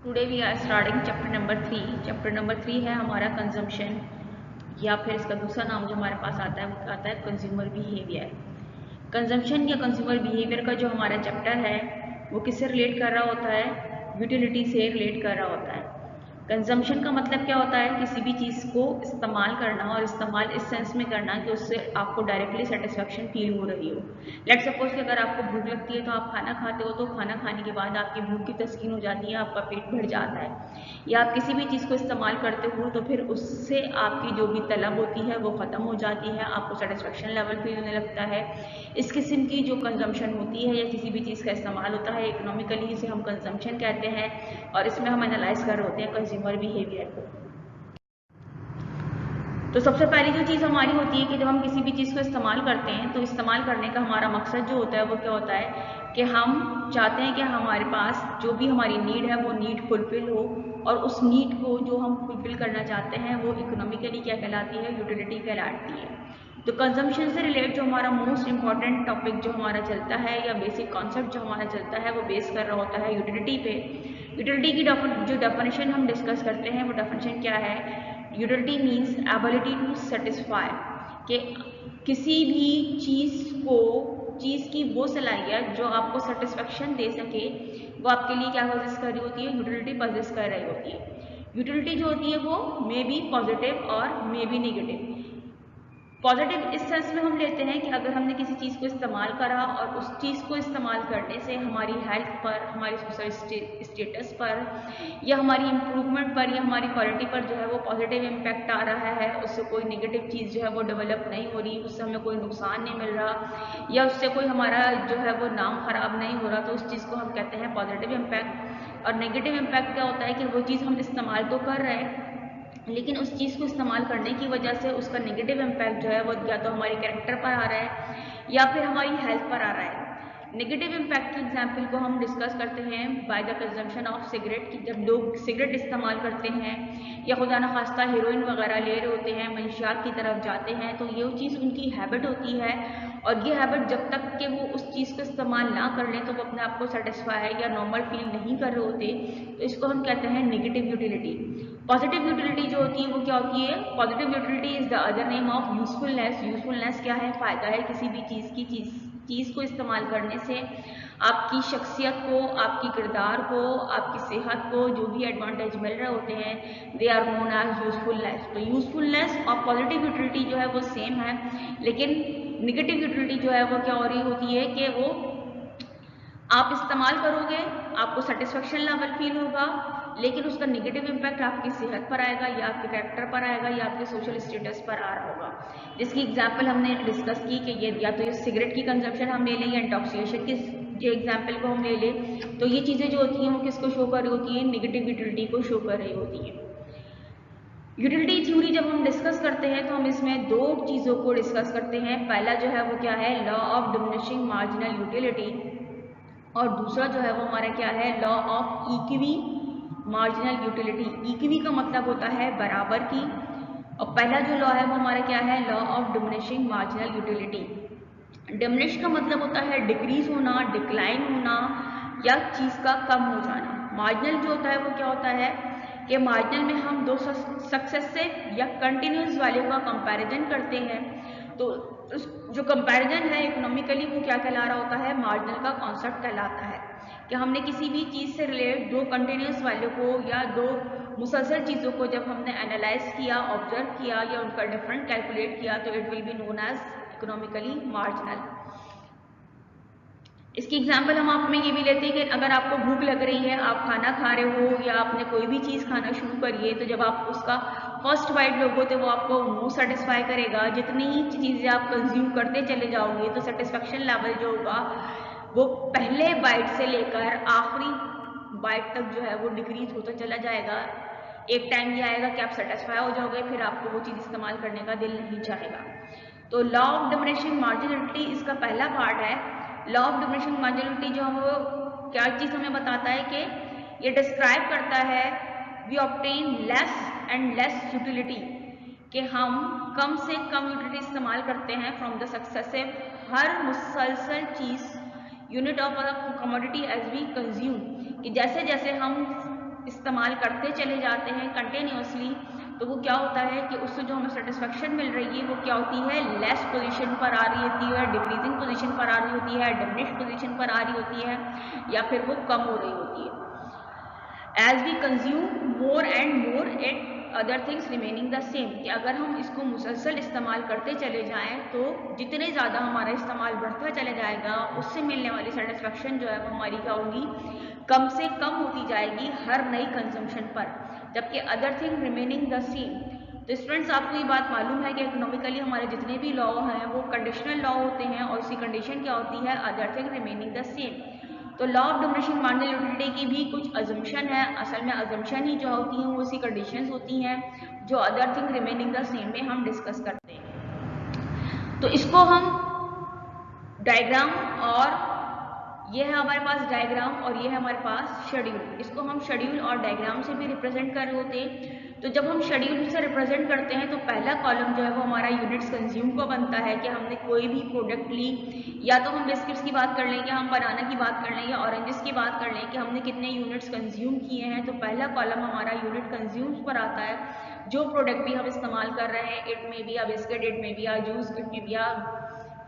Today we are starting chapter number 3। Chapter number 3 है हमारा consumption, या फिर इसका दूसरा नाम जो हमारे पास आता है वो आता है कंज्यूमर बिहेवियर। कंजम्पशन या कंज्यूमर बिहेवियर का जो हमारा चैप्टर है वो किससे रिलेट कर रहा होता है? यूटिलिटी से रिलेट कर रहा होता है। कंजम्पशन का मतलब क्या होता है? किसी भी चीज़ को इस्तेमाल करना, और इस्तेमाल इस सेंस में करना कि उससे आपको डायरेक्टली सेटिस्फेक्शन फील हो रही हो। लेट्स सपोज कि अगर आपको भूख लगती है तो आप खाना खाते हो, तो खाना खाने के बाद आपकी भूख की तस्कीन हो जाती है, आपका पेट भर जाता है। या आप किसी भी चीज़ को इस्तेमाल करते हो तो फिर उससे आपकी जो भी तलब होती है वो ख़त्म हो जाती है, आपको सेटिस्फेक्शन लेवल फील होने लगता है। इस किस्म की जो कंजम्पशन होती है या किसी भी चीज़ का इस्तेमाल होता है इकोनॉमिकली, इसे हम कंजम्पशन कहते हैं, और इसमें हम एनालाइज कर रहे होते हैं कंज्यूमर बिहेवियर को। तो सबसे पहली जो चीज़ हमारी होती है कि जब हम किसी भी चीज़ को इस्तेमाल करते हैं तो इस्तेमाल करने का हमारा मकसद जो होता है वो क्या होता है कि हम चाहते हैं कि हमारे पास जो भी हमारी नीड है वो नीड फुलफिल हो, और उस नीड को जो हम फुलफिल करना चाहते हैं वो इकोनॉमिकली क्या कहलाती है? यूटिलिटी कहलाती है। तो कंजम्पशन से रिलेट जो हमारा मोस्ट इंपॉर्टेंट टॉपिक जो हमारा चलता है या बेसिक कॉन्सेप्ट जो हमारा चलता है वो बेस कर रहा होता है यूटिलिटी पे। यूटिलिटी की जो डेफिनेशन हम डिस्कस करते हैं वो डेफिनेशन क्या है? Utility means ability to satisfy, कि किसी भी चीज़ की वो सलाहियत जो आपको सेटिस्फेक्शन दे सके, वो आपके लिए क्या पोजेस कर रही होती है? यूटिलिटी पोजेस कर रही होती है। यूटिलिटी जो होती है वो मे बी पॉजिटिव और मे बी नेगेटिव। पॉजिटिव इस सेंस में हम लेते हैं कि अगर हमने किसी चीज़ को इस्तेमाल करा और उस चीज़ को इस्तेमाल करने से हमारी हेल्थ पर, हमारी सोशल स्टेटस पर, या हमारी इम्प्रूवमेंट पर, या हमारी क्वालिटी पर जो है वो पॉजिटिव इम्पैक्ट आ रहा है, उससे कोई नेगेटिव चीज़ जो है वो डेवलप नहीं हो रही, उससे हमें कोई नुकसान नहीं मिल रहा, या उससे कोई हमारा जो है वो नाम खराब नहीं हो रहा, तो उस चीज़ को हम कहते हैं पॉजिटिव इम्पैक्ट। और नेगेटिव इम्पैक्ट क्या होता है कि वो चीज़ हम इस्तेमाल तो कर रहे हैं लेकिन उस चीज़ को इस्तेमाल करने की वजह से उसका नेगेटिव इम्पैक्ट जो है वो या तो हमारे कैरेक्टर पर आ रहा है या फिर हमारी हेल्थ पर आ रहा है। नेगेटिव इम्पैक्ट की एग्जाम्पल को हम डिस्कस करते हैं by the consumption of cigarette, कि जब लोग सिगरेट इस्तेमाल करते हैं या खुदा न खास्ता हीरोइन वगैरह ले रहे होते हैं, मंशियात की तरफ जाते हैं, तो ये चीज़ उनकी हैबिट होती है, और ये हैबिट जब तक कि वो उस चीज़ को इस्तेमाल ना कर लें तो वो अपने आप को सेटिस्फाई या नॉर्मल फील नहीं कर रहे होते, तो इसको हम कहते हैं नेगेटिव यूटिलिटी। पॉजिटिव यूटिलिटी जो होती है वो क्या होती है? Positive utility is the other name of usefulness. Usefulness क्या है? फायदा है किसी भी चीज़ को इस्तेमाल करने से आपकी शख्सियत को, आपकी किरदार को, आपकी सेहत को जो भी एडवांटेज मिल रहे होते हैं, they are known as usefulness. तो यूजफुलनेस और पॉजिटिव यूटिलिटी जो है वो सेम है, लेकिन नेगेटिव यूटिलिटी जो है वो क्या हो रही होती है कि वो आप इस्तेमाल करोगे, आपको सेटिस्फेक्शन लेवल फील होगा, लेकिन उसका नेगेटिव इम्पैक्ट आपकी सेहत पर आएगा, या आपके कैरेक्टर पर आएगा, या आपके सोशल स्टेटस पर आ रहा होगा। जिसकी एग्जाम्पल हमने डिस्कस की कि ये या तो ये सिगरेट की कंजप्शन हम ले लें या इंटॉक्सिकेशन की जो एग्जाम्पल को हम ले लें, तो ये चीज़ें जो होती हैं वो किसको शो कर रही होती हैं? नेगेटिव यूटिलिटी को शो कर रही होती हैं। यूटिलिटी थ्योरी जब हम डिस्कस करते हैं तो हम इसमें दो चीज़ों को डिस्कस करते हैं। पहला जो है वो क्या है? Law of diminishing marginal utility, और दूसरा जो है वो हमारा क्या है? Law of equi marginal utility. Equi का मतलब होता है बराबर की, और पहला जो लॉ है वो हमारा क्या है? Law of diminishing marginal utility. Diminish का मतलब होता है डिक्रीज होना, डिक्लाइन होना, या चीज़ का कम हो जाना। मार्जिनल जो होता है वो क्या होता है कि मार्जिनल में हम दो सक्सेसिव या कंटिन्यूस वैल्यू का कंपैरिजन करते हैं, तो उस जो कंपैरिजन है इकोनॉमिकली वो क्या कहला रहा होता है? मार्जिनल का कॉन्सेप्ट कहलाता है, कि हमने किसी भी चीज़ से रिलेट दो कंटिन्यूस वैल्यू को या दो मुसलसल चीज़ों को जब हमने एनालाइज किया, ऑब्जर्व किया, या उनका डिफरेंट कैलकुलेट किया, तो it will be known as economically marginal. इसकी एग्जाम्पल हम आप में ये भी लेते हैं कि अगर आपको भूख लग रही है, आप खाना खा रहे हो या आपने कोई भी चीज़ खाना शुरू करिए, तो जब आप उसका फर्स्ट बाइट लोगे तो वो आपको मुंह सेटिस्फाई करेगा। जितनी ही चीज़ें आप कंज्यूम करते चले जाओगे तो सेटिस्फेक्शन लेवल जो होगा वो पहले बाइट से लेकर आखिरी बाइट तक जो है वो डिक्रीज होता चला जाएगा। एक टाइम ये आएगा कि आप सेटिस्फाई हो जाओगे, फिर आपको वो चीज़ इस्तेमाल करने का दिल नहीं चाहेगा। तो लॉ ऑफ डिमिनिशिंग मार्जिनलिटी इसका पहला पार्ट है। लॉ ऑफ डिमिनिशिंग मार्जिनलिटी जो हम वो क्या चीज़ हमें बताता है कि ये डिस्क्राइब करता है we obtain less and less utility, कि हम कम से कम यूटिलिटी इस्तेमाल करते हैं फ्रॉम द सक्सेसिव, हर मुसलसल चीज़ unit of commodity as we consume, कि जैसे जैसे हम इस्तेमाल करते चले जाते हैं कंटिन्यूसली, तो वो क्या होता है कि उससे जो हमें सेटिस्फेक्शन मिल रही है वो क्या होती है, लेस पोजीशन पर आ रही होती है, डिक्रीजिंग पोजीशन पर आ रही होती है, डिमिनिश्ड पोजीशन पर आ रही होती है, या फिर वो कम हो रही होती है। As we consume more and more it other things remaining the same, कि अगर हम इसको मुसलसल इस्तेमाल करते चले जाएं तो जितने ज़्यादा हमारा इस्तेमाल बढ़ता चला जाएगा उससे मिलने वाली सेटिस्फेक्शन जो है वो हमारी क्या होगी, कम से कम होती जाएगी हर नई कंजम्पशन पर, जबकि other thing remaining the same. तो स्टूडेंट्स आपको ये बात मालूम है कि इकोनॉमिकली हमारे जितने भी लॉ हैं वो कंडीशनल लॉ होते हैं और उसकी कंडीशन क्या होती है, other thing remaining the same. तो law of diminishing marginal utility की भी कुछ अजम्पशन है, असल में अजम्पशन ही जो होती हैं वो उसी कंडीशंस होती हैं जो other thing remaining the same में हम डिस्कस करते हैं। तो इसको हम डायग्राम, और ये है हमारे पास डायग्राम और ये है हमारे पास शेड्यूल, इसको हम शेड्यूल और डायग्राम से भी रिप्रेजेंट कर रहे होते हैं। तो जब हम शेड्यूल से रिप्रेजेंट करते हैं तो पहला कॉलम जो है वो हमारा यूनिट्स कंज्यूम को बनता है, कि हमने कोई भी प्रोडक्ट ली, या तो हम बिस्किट्स की बात कर लें, या हम बनाना की बात कर लें, या ऑरेंजेस की बात कर लें, कि हमने कितने यूनिट्स कंज्यूम किए हैं। तो पहला कॉलम हमारा यूनिट कंज्यूम्स पर आता है, जो प्रोडक्ट भी हम इस्तेमाल कर रहे हैं, इट में भी या बिस्किट, इट में भी या जूस, इट में भी या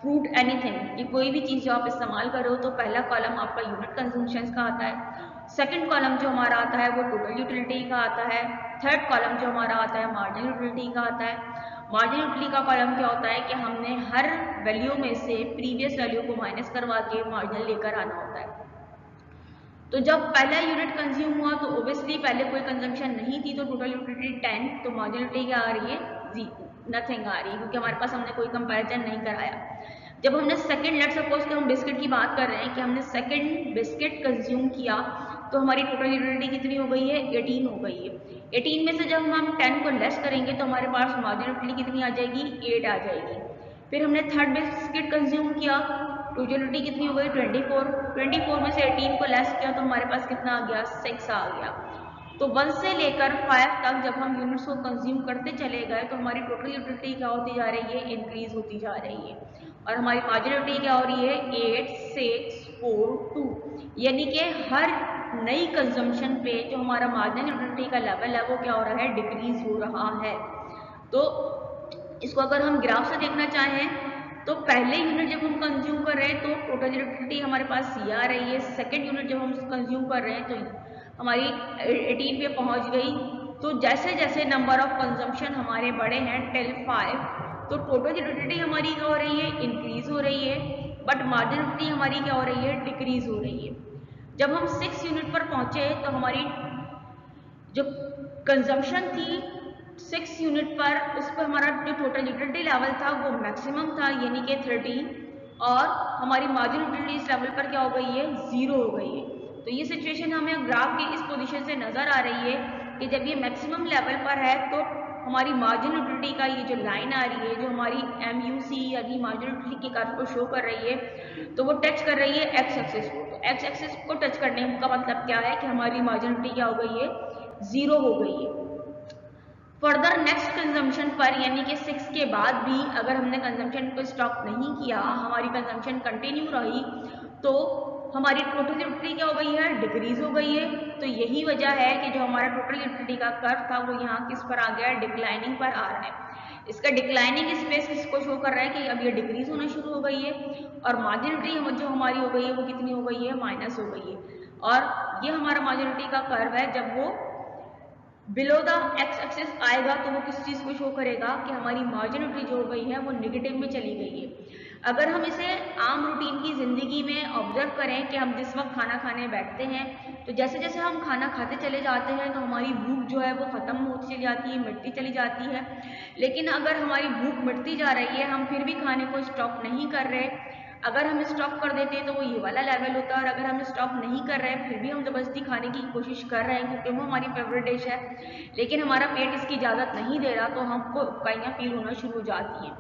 फ्रूट, एनीथिंग, कि कोई भी चीज़ जो आप इस्तेमाल करो तो पहला कॉलम आपका यूनिट कंजम्पशन का आता है। सेकंड कॉलम जो हमारा आता है वो टोटल यूटिलिटी का आता है। थर्ड कॉलम जो हमारा आता है मार्जिनल यूटिलिटी का आता है। मार्जिनल यूटिलिटी का कॉलम क्या होता है कि हमने हर वैल्यू में से प्रीवियस वैल्यू को माइनस करवा के मार्जिनल लेकर आना होता है। तो जब पहला यूनिट कंज्यूम हुआ तो ओबियसली पहले कोई कंजम्पशन नहीं थी, तो टोटल यूटिलिटी 10, तो मार्जिनल यूटिलिटी क्या आ रही है, नथिंग आ रही है, क्योंकि हमारे पास हमने कोई कंपैरिजन नहीं कराया। जब हमने सेकंड, लेट्स सपोज कि हम बिस्किट की बात कर रहे हैं कि हमने सेकंड बिस्किट कंज्यूम किया, तो हमारी टोटल यूटिलिटी कितनी हो गई है, 18 हो गई है। 18 में से जब हम 10 को लेस करेंगे तो हमारे पास मार्जिनल यूटिलिटी कितनी आ जाएगी, 8 आ जाएगी। फिर हमने थर्ड बिस्किट कंज्यूम किया, टोटल यूटिलिटी कितनी हो गई, 24 में से 18 को लेस किया तो हमारे पास कितना आ गया, 6 आ गया। तो 1 से लेकर 5 तक जब हम यूनिट्स को कंज्यूम करते चले गए तो हमारी टोटल यूटिलिटी क्या होती जा रही है, इंक्रीज होती जा रही है, और हमारी मार्जिनल यूटिलिटी क्या हो रही है, 8, 6, 4, 2, यानी कि हर नई कंजम्पशन पे जो हमारा मार्जिनल यूटिलिटी का लेवल है वो क्या हो रहा है, डिक्रीज हो रहा है। तो इसको अगर हम ग्राफ से देखना चाहें तो पहले यूनिट जब हम कंज्यूम कर रहे हैं तो टोटल यूटिलिटी हमारे पास ये आ रही है, सेकेंड यूनिट जब हम कंज्यूम कर रहे हैं तो हमारी 18 पे पहुंच गई। तो जैसे जैसे नंबर ऑफ कंजम्पशन हमारे बड़े हैं टिल 5, तो टोटल यूटिलिटी हमारी क्या हो रही है, इंक्रीज हो रही है, बट मार्जिनल यूटिलिटी हमारी क्या हो रही है, डिक्रीज हो रही है। जब हम 6 यूनिट पर पहुंचे तो हमारी जो कंजम्पशन थी 6 यूनिट पर, उस पर हमारा जो टोटल यूटिलिटी लेवल था वो मैक्सिमम था, यानी कि 30, और हमारी मार्जिनल यूटिलिटी इस लेवल पर क्या हो गई है, 0 हो गई है। तो ये सिचुएशन हमें ग्राफ की इस पोजीशन से नजर आ रही है कि जब ये मैक्सिमम लेवल पर है तो हमारी मार्जिनल यूटिलिटी का ये जो लाइन आ रही है, जो हमारी MUC यानी मार्जिनल यूटिलिटी के कर्व को शो कर रही है, तो वो टच कर रही है एक्स एक्सिस को। तो एक्स एक्सिस को टच करने का मतलब क्या है कि हमारी मार्जिनल यूटिलिटी क्या हो गई है, 0 हो गई है। फर्दर नेक्स्ट कंजम्पशन पर यानी कि 6 के बाद भी अगर हमने कंजम्पशन को स्टॉप नहीं किया, हमारी कंजम्पशन कंटिन्यू रही, तो हमारी टोटल यूटिलिटी क्या हो गई है, डिक्रीज हो गई है। तो यही वजह है कि जो हमारा टोटल यूटिलिटी का कर्व था वो यहाँ किस पर आ गया है, डिक्लाइनिंग पर आ रहा है। इसका डिक्लाइनिंग स्पेस किसको शो कर रहा है कि अब ये डिक्रीज होना शुरू हो गई है, और मार्जिनल यूटिलिटी जो हमारी हो गई है वो कितनी हो गई है, माइनस हो गई है। और ये हमारा मार्जिनल यूटिलिटी का कर्व है, जब वो बिलो द एक्स एक्सिस आएगा तो वो किस चीज को शो करेगा कि हमारी मार्जिनल यूटिलिटी जो हो गई है वो नेगेटिव में चली गई है। अगर हम इसे आम रूटीन की जिंदगी में ऑब्जर्व करें कि हम जिस वक्त खाना खाने बैठते हैं तो जैसे जैसे हम खाना खाते चले जाते हैं तो हमारी भूख जो है वो खत्म होती चली जाती है, मिटती चली जाती है। लेकिन अगर हमारी भूख मिटती जा रही है, हम फिर भी खाने को स्टॉप नहीं कर रहे, अगर हम स्टॉप कर देते हैं तो वो ये वाला लेवल होता है, और अगर हम स्टॉप नहीं कर रहे हैं फिर भी हम ज़बरदस्ती खाने की कोशिश कर रहे हैं क्योंकि वो हमारी फेवरेट डिश है, लेकिन हमारा पेट इसकी इजाज़त नहीं दे रहा, तो हमको उबकाइयाँ फील होना शुरू हो जाती हैं।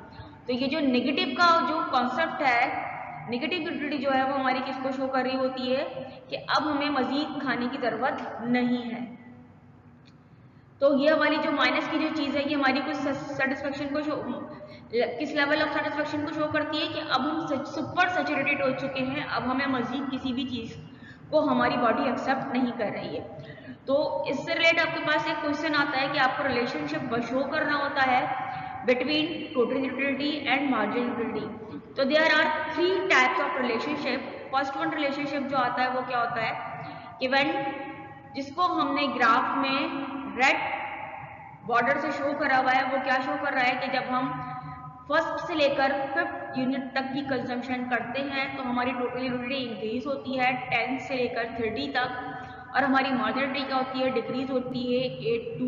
तो ये जो नेगेटिव का जो कॉन्सेप्ट है, नेगेटिव यूटिलिटी जो है वो हमारी किसको शो कर रही होती है कि अब हमें मजीद खाने की ज़रूरत नहीं है। तो ये हमारी जो माइनस की जो चीज़ है ये हमारी कुछ सेटिस्फेक्शन को शो, किस लेवल ऑफ सेटिस्फेक्शन को शो करती है कि अब हम सुपर सैचुरेटेड हो चुके हैं, अब हमें मजीद किसी भी चीज़ को हमारी बॉडी एक्सेप्ट नहीं कर रही है। तो इससे रिलेटेड आपके पास एक क्वेश्चन आता है कि आपको रिलेशनशिप शो करना होता है between total utility and marginal utility. तो there are 3 types of relationship. First one relationship जो आता है वो क्या होता है कि व्हेन, जिसको हमने ग्राफ में रेड बॉर्डर से शो करा हुआ है, वो क्या शो कर रहा है कि जब हम फर्स्ट से लेकर 5th यूनिट तक की कंजम्पशन करते हैं तो हमारी टोटल यूटिलिटी इंक्रीज होती है 10 से लेकर 30 तक, और हमारी मार्जिनलिटी क्या होती है, डिक्रीज होती है 8 to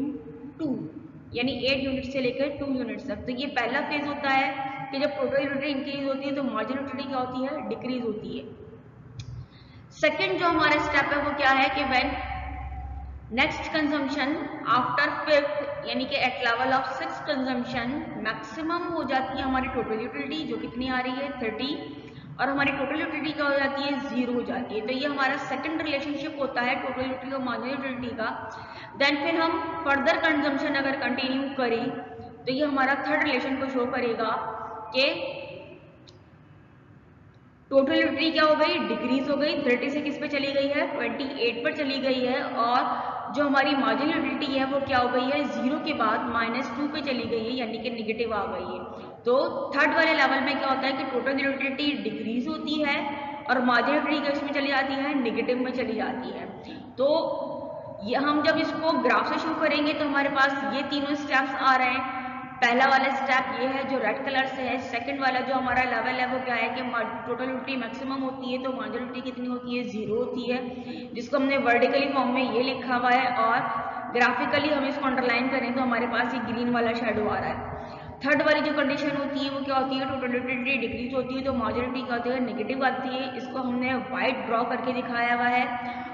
2, यानी 8 यूनिट से लेकर 2 यूनिट्स तक। तो ये पहला फेज होता है कि जब टोटल यूटिलिटी इंक्रीज होती है तो मार्जिनलिटी क्या होती है, डिक्रीज होती है। सेकेंड जो हमारा स्टेप है वो क्या है कि when next consumption after 5th, यानी कि at level of 6th consumption maximum हो जाती है हमारी टोटल यूटिलिटी, जो कितनी आ रही है 30, और हमारी टोटल यूटिलिटी क्या हो जाती है 0 हो जाती है। तो ये हमारा सेकंड रिलेशनशिप होता है टोटल यूटिलिटी और मार्जिनल यूटिलिटी का। देन फिर हम फर्दर कंजम्पशन अगर कंटिन्यू करें तो ये हमारा थर्ड रिलेशन को शो करेगा कि टोटल यूटिलिटी क्या हो गई, डिक्रीज हो गई, 30 से किस पे चली गई है, 28 पर चली गई है, और जो हमारी मार्जिनल यूटिलिटी है वो क्या हो गई है, 0 के बाद -2 पे चली गई है, यानी कि नेगेटिव आ गई है। तो थर्ड वाले लेवल में क्या होता है कि टोटल यूटिलिटी डिक्रीज होती है और मार्जिनल यूटिलिटी किस में चली जाती है, नेगेटिव में चली जाती है। तो ये हम जब इसको ग्राफ से शो करेंगे तो हमारे पास ये तीनों स्टेप्स आ रहे हैं। पहला वाला स्टेप ये है जो रेड कलर से है। सेकंड वाला जो हमारा लेवल है वो क्या है कि टोटल यूटिलिटी मैक्सिमम होती है तो मार्जिनल यूटिलिटी कितनी होती है, 0 होती है, जिसको हमने वर्टिकली फॉर्म में ये लिखा हुआ है, और ग्राफिकली हम इसको अंडरलाइन करें तो हमारे पास ये ग्रीन वाला शेडो आ रहा है। थर्ड वाली जो कंडीशन होती है वो क्या होती है, टोटल यूटिलिटी डिक्रीज होती है तो मार्जिनल यूटिलिटी क्या होती है, नेगेटिव आती है। इसको हमने वाइट ड्रॉ करके दिखाया हुआ है,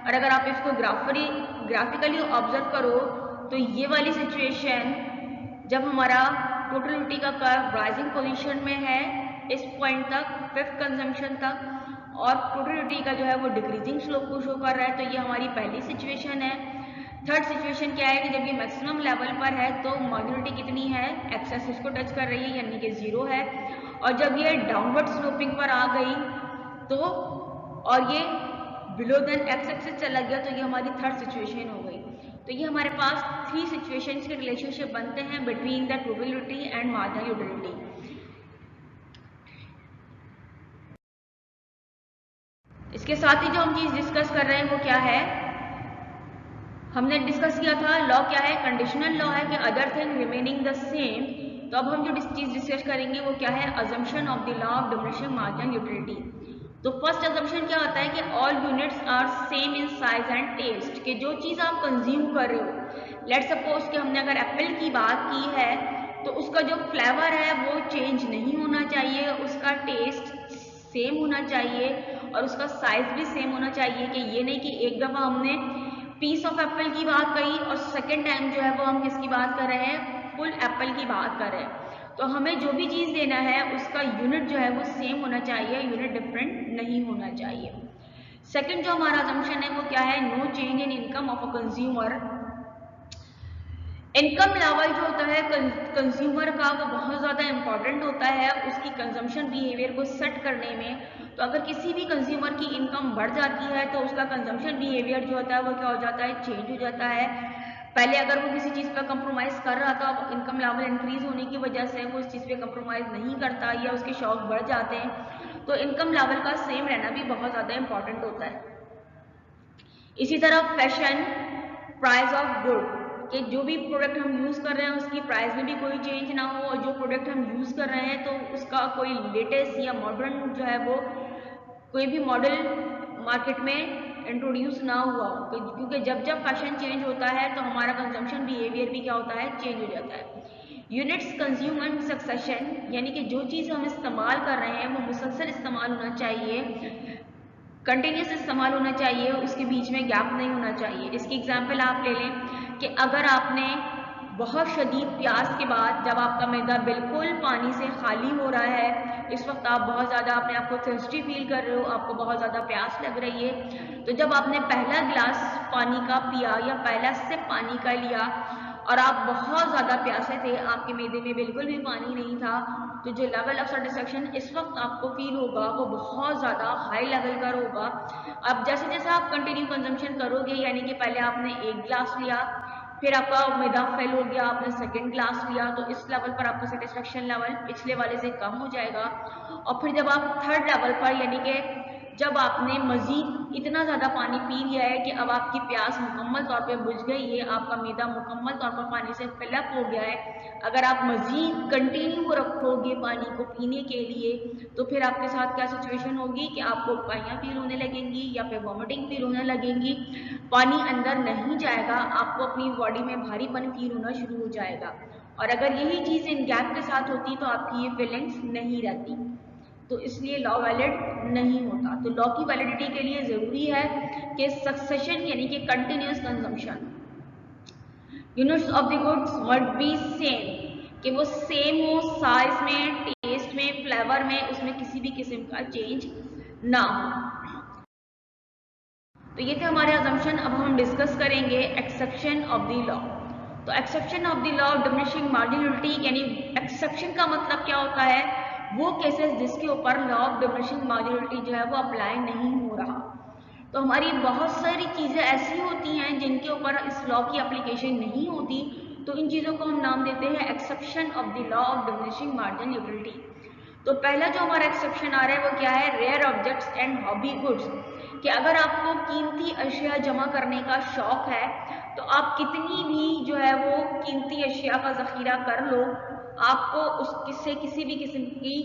और अगर आप इसको ग्राफिकली ऑब्जर्व करो तो ये वाली सिचुएशन जब हमारा टोटल यूटिलिटी का कर्व राइजिंग पोजीशन में है इस पॉइंट तक 5th कंजम्पशन तक, और टोटल यूटिलिटी का जो है वो डिक्रीजिंग स्लोप को शो कर रहा है, तो ये हमारी पहली सिचुएशन है। थर्ड सिचुएशन क्या है कि जब ये मैक्सिमम लेवल पर है तो मार्जिनलिटी कितनी है, एक्स एक्सिस को टच कर रही है, यानी कि 0 है, और जब ये डाउनवर्ड स्लोपिंग पर आ गई तो, और ये बिलो देन एक्स एक्सिस चला गया, तो ये हमारी थर्ड सिचुएशन हो गई। तो ये हमारे पास 3 सिचुएशंस के रिलेशनशिप बनते हैं between the total utility and marginal utility. इसके साथ ही जो हम चीज डिस्कस कर रहे हैं वो क्या है, हमने डिस्कस किया था लॉ क्या है, कंडीशनल लॉ है कि other thing remaining the same. तो अब हम जो चीज डिस्कस करेंगे वो क्या है, assumption of the law of diminishing marginal utility. तो फर्स्ट अजम्पशन क्या होता है कि all units are same in size and taste, कि जो चीज़ आप कंज्यूम कर रहे हो, लेट्स सपोज कि हमने अगर एप्पल की बात की है तो उसका जो फ्लेवर है वो चेंज नहीं होना चाहिए, उसका टेस्ट सेम होना चाहिए, और उसका साइज भी सेम होना चाहिए। कि ये नहीं कि एक दफ़ा हमने पीस ऑफ एप्पल की बात कही और सेकेंड टाइम जो है वो हम किसकी बात कर रहे हैं, फुल एप्पल की बात कर रहे हैं। तो हमें जो भी चीज़ देना है उसका यूनिट जो है वो सेम होना चाहिए, यूनिट डिफरेंट नहीं होना चाहिए। सेकंड जो हमारा असम्पशन है वो क्या है, no change in income of a consumer. Income level जो होता है कंज्यूमर का वो बहुत ज़्यादा इंपॉर्टेंट होता है उसकी कंजम्पशन बिहेवियर को सेट करने में। तो अगर किसी भी कंज्यूमर की इनकम बढ़ जाती है तो उसका कंजम्पशन बिहेवियर जो होता है वो क्या हो जाता है, चेंज हो जाता है। पहले अगर वो किसी चीज़ पर कंप्रोमाइज़ कर रहा था, इनकम लेवल इंक्रीज होने की वजह से वो इस चीज़ पे कंप्रोमाइज़ नहीं करता या उसके शौक बढ़ जाते हैं, तो इनकम लेवल का सेम रहना भी बहुत ज़्यादा इंपॉर्टेंट होता है। इसी तरह फैशन, प्राइस ऑफ गुड, कि जो भी प्रोडक्ट हम यूज़ कर रहे हैं उसकी प्राइस में भी कोई चेंज ना हो, और जो प्रोडक्ट हम यूज़ कर रहे हैं तो उसका कोई लेटेस्ट या मॉडर्न जो है वो कोई भी मॉडल मार्केट में इंट्रोड्यूस ना हुआ हो, क्योंकि जब जब फैशन चेंज होता है तो हमारा कंजम्पशन बिहेवियर भी क्या होता है, चेंज हो जाता है। यूनिट्स कंज्यूम इन सक्सेशन, यानी कि जो चीज़ हम इस्तेमाल कर रहे हैं वो मुसलसल इस्तेमाल होना चाहिए, कंटिन्यूस इस्तेमाल होना चाहिए, उसके बीच में गैप नहीं होना चाहिए। इसकी एग्जाम्पल आप ले लें कि अगर आपने बहुत शदीद प्यास के बाद जब आपका मैदा बिल्कुल पानी से खाली हो रहा है, इस वक्त आप बहुत ज़्यादा अपने आप को थर्स्टी फील कर रहे हो, आपको बहुत ज़्यादा प्यास लग रही है, तो जब आपने पहला गिलास पानी का पिया या पहला सिप पानी का लिया और आप बहुत ज़्यादा प्यासे थे, आपके मैदे में बिल्कुल भी पानी नहीं था, तो जो लेवल ऑफ सेटिस्फेक्शन इस वक्त आपको फील होगा वो बहुत ज़्यादा हाई लेवल का होगा। अब जैसे जैसे आप कंटिन्यू कंजम्पशन करोगे, यानी कि पहले आपने 1 गिलास लिया, फिर आपका मैदा फेल हो गया, आपने सेकंड ग्लास लिया, तो इस लेवल पर आपका सेटिस्फेक्शन लेवल पिछले वाले से कम हो जाएगा। और फिर जब आप थर्ड लेवल पर, यानी कि जब आपने मजीद इतना ज़्यादा पानी पी लिया है कि अब आपकी प्यास मुकम्मल तौर पे बुझ गई है, आपका मैदा मुकम्मल तौर पर पानी से फिलअप हो गया है, अगर आप मजीद कंटिन्यू रखोगे पानी को पीने के लिए, तो फिर आपके साथ क्या सिचुएशन होगी कि आपको उल्टियाँ फील होने लगेंगी या फिर वॉमिटिंग फील होने लगेंगी। पानी अंदर नहीं जाएगा, आपको अपनी बॉडी में भारीपन फील होना शुरू हो जाएगा। और अगर यही चीज़ इन गैप के साथ होती तो आपकी ये फीलिंग्स नहीं रहती, तो इसलिए लॉ वैलिड नहीं होता। तो लॉ की वैलिडिटी के लिए ज़रूरी है कि सक्सेशन यानी कि continuous consumption, units of the goods must be same, कि वो सेम हो साइज में, टेस्ट में, फ्लेवर में, उसमें किसी भी किस्म का चेंज ना हो। तो ये थे हमारे अजम्पशन। अब हम डिस्कस करेंगे एक्सेप्शन ऑफ द लॉ। तो exception of the law of diminishing marginality, यानी एक्सेप्शन का मतलब क्या होता है, वो केसेस जिसके ऊपर लॉ ऑफ डिमिनिशिंग मार्जिनलिटी जो है वो अप्लाई नहीं हो रहा। तो हमारी बहुत सारी चीज़ें ऐसी होती हैं जिनके ऊपर इस लॉ की एप्लीकेशन नहीं होती, तो इन चीज़ों को हम नाम देते हैं exception of the law of diminishing marginal utility. तो पहला जो हमारा एक्सेप्शन आ रहा है वो क्या है, rare objects and hobby goods, कि अगर आपको कीमती अशिया जमा करने का शौक है तो आप कितनी भी जो है वो कीमती अशिया का ज़ख़ीरा कर लो, आपको उससे किसी भी किस्म की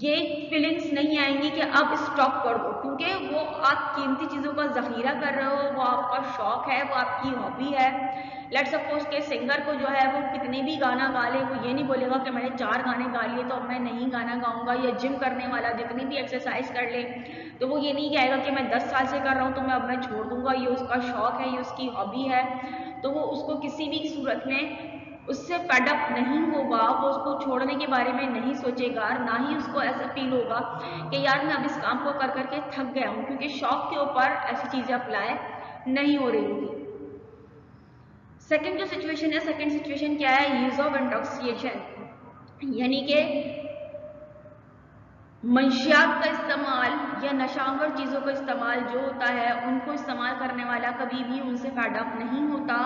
ये फीलिंग्स नहीं आएंगी कि आप स्टॉप कर दो, क्योंकि वो आप कीमती चीज़ों का ज़ख़ीरा कर रहे हो, वो आपका शौक है, वो आपकी हॉबी है। लेट सपोज के सिंगर को जो है वो कितने भी गाना गा ले, वो ये नहीं बोलेगा कि मैंने 4 गाने गा लिए तो अब मैं नहीं गाना गाऊंगा, या जिम करने वाला जितनी भी एक्सरसाइज कर ले तो वो ये नहीं कहेगा कि मैं 10 साल से कर रहा हूँ तो मैं अब मैं छोड़ दूंगा, ये उसका शौक है, ये उसकी हॉबी है, तो वो उसको किसी भी सूरत में उससे फेडअप नहीं होगा, वो उसको छोड़ने के बारे में नहीं सोचेगा, ना ही उसको ऐसा फील होगा कि यार मैं अब इस काम को कर करके थक गया हूँ, क्योंकि शौक के ऊपर ऐसी चीज़ें अप्लाई नहीं हो रही होगी। सेकेंड जो सिचुएशन है, सेकेंड सिचुएशन क्या है, यूज ऑफ इंटॉक्सिएशन, यानी कि मंशियात का इस्तेमाल या नशावर चीज़ों का इस्तेमाल जो होता है, उनको इस्तेमाल करने वाला कभी भी उनसे फेडअप नहीं होता,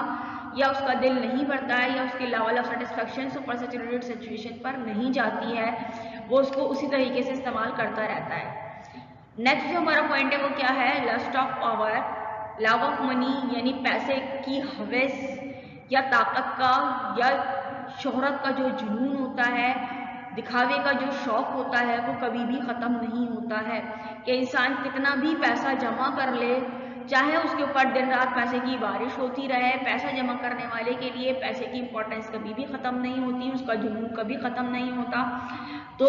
या उसका दिल नहीं भरता है, या उसके level of satisfaction super saturated situation पर नहीं जाती है, वो उसको उसी तरीके से इस्तेमाल करता रहता है। नेक्स्ट जो हमारा पॉइंट है वो क्या है, lust of power, love of money, यानी पैसे की हवस या ताकत का या शोहरत का जो जुनून होता है, दिखावे का जो शौक होता है, वो कभी भी ख़त्म नहीं होता है, कि इंसान कितना भी पैसा जमा कर ले, चाहे उसके ऊपर दिन रात पैसे की बारिश होती रहे, पैसा जमा करने वाले के लिए पैसे की इंपॉर्टेंस कभी भी ख़त्म नहीं होती, उसका जुनून कभी ख़त्म नहीं होता। तो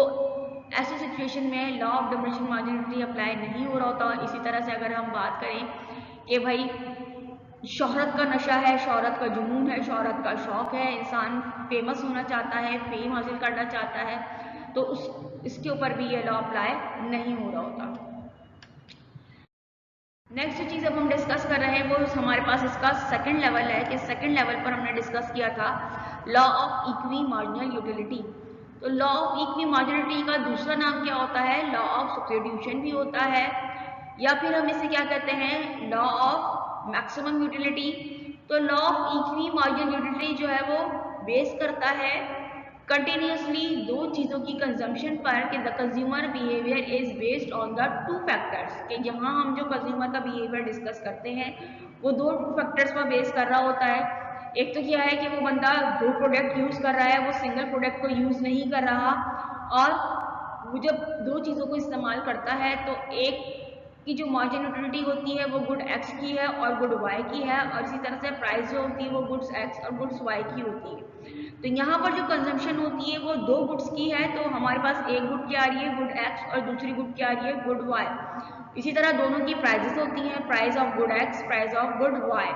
ऐसे सिचुएशन में लॉ ऑफ डिमिनिशिंग मार्जिनलिटी अप्लाई नहीं हो रहा होता। इसी तरह से अगर हम बात करें कि भाई शोहरत का नशा है, शोहरत का जुनून है, शोहरत का शौक है, इंसान फेमस होना चाहता है, फेम हासिल करना चाहता है, तो इसके ऊपर भी ये लॉ अप्लाई नहीं हो रहा होता। नेक्स्ट जो चीज़ अब हम डिस्कस कर रहे हैं वो हमारे पास इसका सेकंड लेवल है, कि सेकंड लेवल पर हमने डिस्कस किया था law of equi marginal utility. तो लॉ ऑफ इक्वी मार्जिनलिटी का दूसरा नाम क्या होता है, लॉ ऑफ सब्स्टिट्यूशन भी होता है, या फिर हम इसे क्या कहते हैं, लॉ ऑफ मैक्सिमम यूटिलिटी। तो law of equi marginal utility जो है वो बेस करता है कंटिन्यूसली दो चीज़ों की कंजम्पशन पर, कि the consumer behaviour is based on the two factors, कि यहाँ हम जो कंज्यूमर का बिहेवियर डिस्कस करते हैं वो दो फैक्टर्स पर बेस कर रहा होता है। एक तो क्या है कि वो बंदा दो प्रोडक्ट यूज़ कर रहा है, वो सिंगल प्रोडक्ट को यूज़ नहीं कर रहा, और वो जब दो चीज़ों को इस्तेमाल करता है तो एक की जो मार्जिन यूटिलिटी होती है वो गुड एक्स की है और गुड वाई की है, और इसी तरह से प्राइस जो होती है वो गुड्स एक्स और गुड्स वाई की होती है। तो यहाँ पर जो कंजम्पशन होती है वो दो गुड्स की है, तो हमारे पास एक गुड की आ रही है गुड एक्स और दूसरी गुड की आ रही है गुड वाई। इसी तरह दोनों की प्राइजेस होती हैं, price of good X, price of good Y.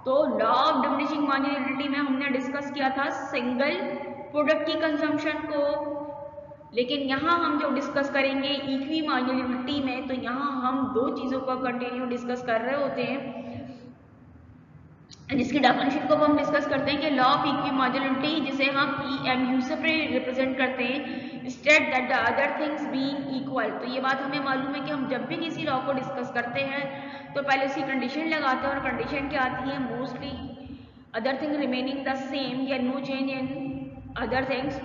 तो लॉ ऑफ डिमिनिशिंग मार्जिनलिटी में हमने डिस्कस किया था सिंगल प्रोडक्ट की कंजम्पशन को, लेकिन यहाँ हम जो डिस्कस करेंगे इक्वी मार्जिनलिटी में, तो यहाँ हम दो चीज़ों को कंटिन्यू डिस्कस कर रहे होते हैं। जिसकी डेफिनेशन को हम डिस्कस करते हैं कि लॉ ऑफ इक्विमार्जिनलिटी, जिसे हम EMU से रिप्रेजेंट करते हैं, state that the other things being equal. तो ये बात हमें मालूम है कि हम जब भी किसी लॉ को डिस्कस करते हैं तो पहले उसकी कंडीशन लगाते हैं, और कंडीशन क्या आती है, mostly other thing remaining the same या no change in other things.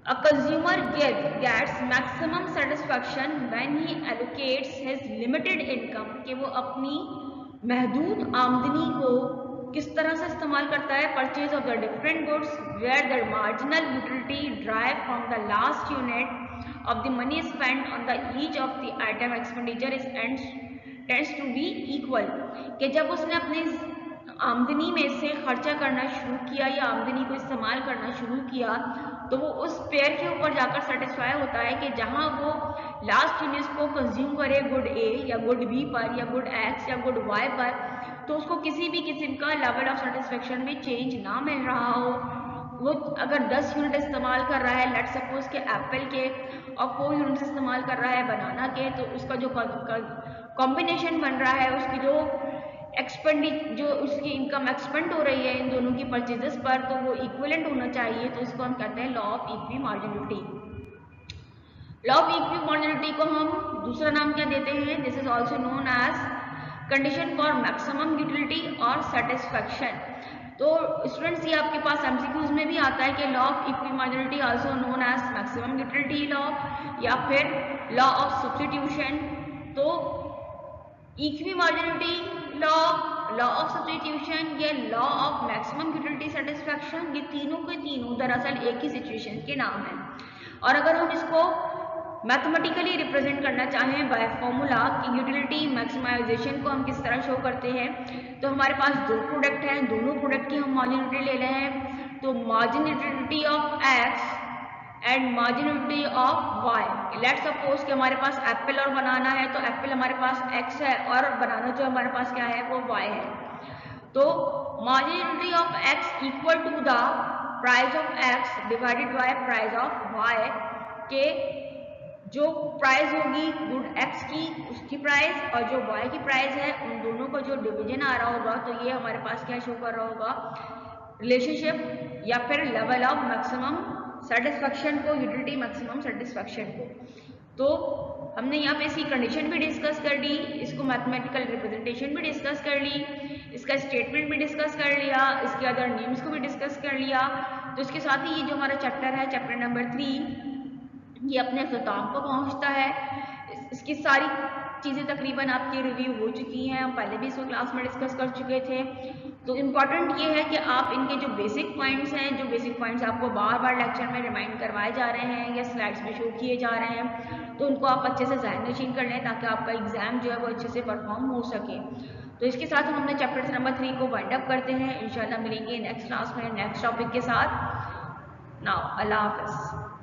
A consumer gets maximum satisfaction when he allocates his limited income, कि वो अपनी महदूद आमदनी को किस तरह से इस्तेमाल करता है, purchase of the different goods where the marginal utility drive from the last unit of the money spend on the each of the item expenditure is tends to be equal, कि जब उसने अपने आमदनी में से खर्चा करना शुरू किया या आमदनी को इस्तेमाल करना शुरू किया तो वो उस पेयर के ऊपर जाकर सेटिस्फाई होता है कि जहां वो लास्ट यूनिट को कंज्यूम करे गुड ए या गुड बी पर या गुड एक्स या गुड वाई पर, तो उसको किसी भी किस्म का लेवल ऑफ सेटिस्फेक्शन में चेंज ना मिल रहा हो। वो अगर 10 यूनिट इस्तेमाल कर रहा है लेट सपोज के एप्पल के और 4 यूनिट इस्तेमाल कर रहा है बनाना के, तो उसका जो कॉम्बिनेशन बन रहा है, उसकी जो उसकी इनकम एक्सपेंड हो रही है इन दोनों की परचेजेस पर, तो वो इक्विवेलेंट होना चाहिए। तो इसको हम कहते हैं law of equimarginality. Law of equimarginality को हम दूसरा नाम क्या देते हैं, this is also known as condition for maximum utility और सेटिस्फेक्शन। तो स्टूडेंट्स ये आपके पास एमसीक्यूज में भी आता है कि law of equimarginality also known as maximum utility law या फिर लॉ ऑफ सब्स्टिट्यूशन। तो equimarginality law, law of substitution या law of maximum utility satisfaction, ये तीनों के तीनों दरअसल एक ही सिचुएशन के नाम हैं। और अगर हम इसको मैथमेटिकली रिप्रेजेंट करना चाहें बाय फॉर्मूला कि यूटिलिटी मैक्सिमाइजेशन को हम किस तरह शो करते हैं, तो हमारे पास दो प्रोडक्ट हैं, दोनों प्रोडक्ट की हम मार्जिन यूटिलिटी ले रहे हैं। तो margin utility of X and margin utility of Y. Let suppose कि हमारे पास एप्पल और बनाना है, तो एप्पल हमारे पास एक्स है और बनाना जो हमारे पास क्या है वो वाई है। तो margin utility of X equal to the price of X divided by price of Y, के जो प्राइस होगी गुड एक्स की उसकी प्राइस और जो वाई की प्राइस है उन दोनों का जो डिवीजन आ रहा होगा, तो ये हमारे पास क्या शो कर रहा होगा, रिलेशनशिप या फिर लेवल ऑफ मैक्सिमम सेटिस्फेक्शन को, यूटिलिटी मैक्सिमम सेटिस्फेक्शन को। तो हमने यहाँ पे इसकी कंडीशन भी डिस्कस कर ली, इसको मैथमेटिकल रिप्रेजेंटेशन भी डिस्कस कर ली, इसका स्टेटमेंट भी डिस्कस कर लिया, इसके अदर नेम्स को भी डिस्कस कर लिया। तो इसके साथ ही ये जो हमारा चैप्टर है, चैप्टर नंबर 3, ये अपने अख्ताम पर पहुँचता है। इसकी सारी चीज़ें तकरीबन आपकी रिव्यू हो चुकी हैं, हम पहले भी इसको क्लास में डिस्कस कर चुके थे। तो इम्पॉर्टेंट ये है कि आप इनके जो बेसिक पॉइंट्स हैं, जो बेसिक पॉइंट्स आपको बार बार लेक्चर में रिमाइंड करवाए जा रहे हैं या स्लाइड्स में शो किए जा रहे हैं, तो उनको आप अच्छे से ज़हन नशीन कर लें ताकि आपका एग्जाम जो है वो अच्छे से परफॉर्म हो सके। तो इसके साथ हम अपने चैप्टर नंबर 3 को वाइंड अप करते हैं। इंशाल्लाह मिलेंगे नेक्स्ट क्लास में नेक्स्ट टॉपिक के साथ। नाउ अल्लाह हाफ़िज़।